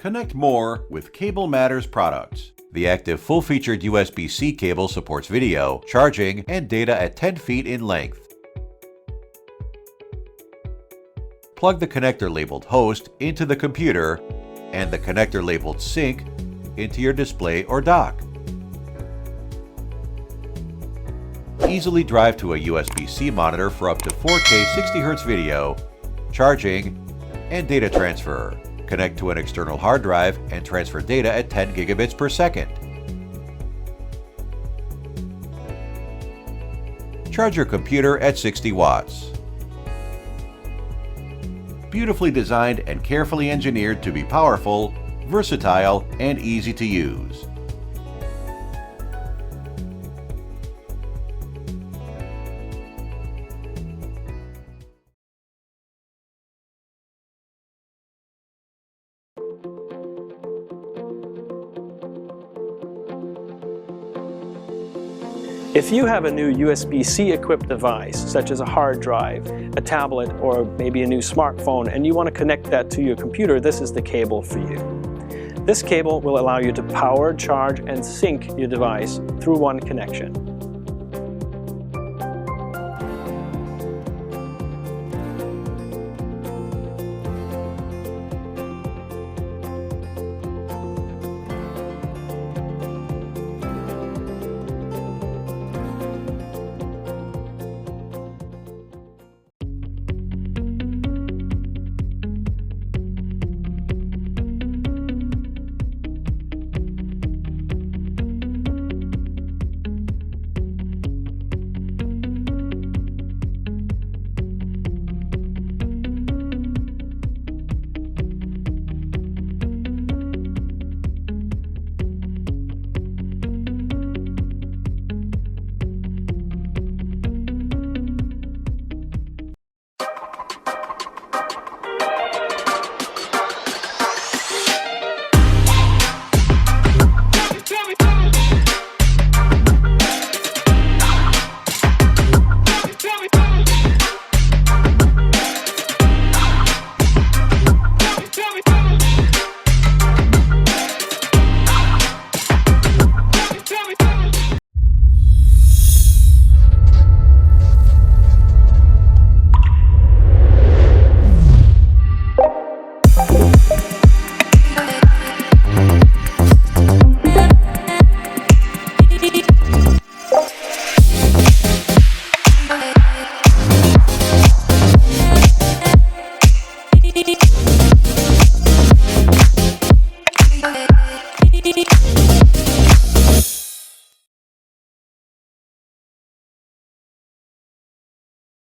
Connect more with Cable Matters products. The active full-featured USB-C cable supports video, charging, and data at 10 feet in length. Plug the connector labeled Host into the computer and the connector labeled Sync into your display or dock. Easily drive to a USB-C monitor for up to 4K 60Hz video, charging, and data transfer. Connect to an external hard drive and transfer data at 10 gigabits per second. Charge your computer at 60 watts. Beautifully designed and carefully engineered to be powerful, versatile, and easy to use. If you have a new USB-C equipped device, such as a hard drive, a tablet, or maybe a new smartphone, and you want to connect that to your computer, this is the cable for you. This cable will allow you to power, charge, and sync your device through one connection.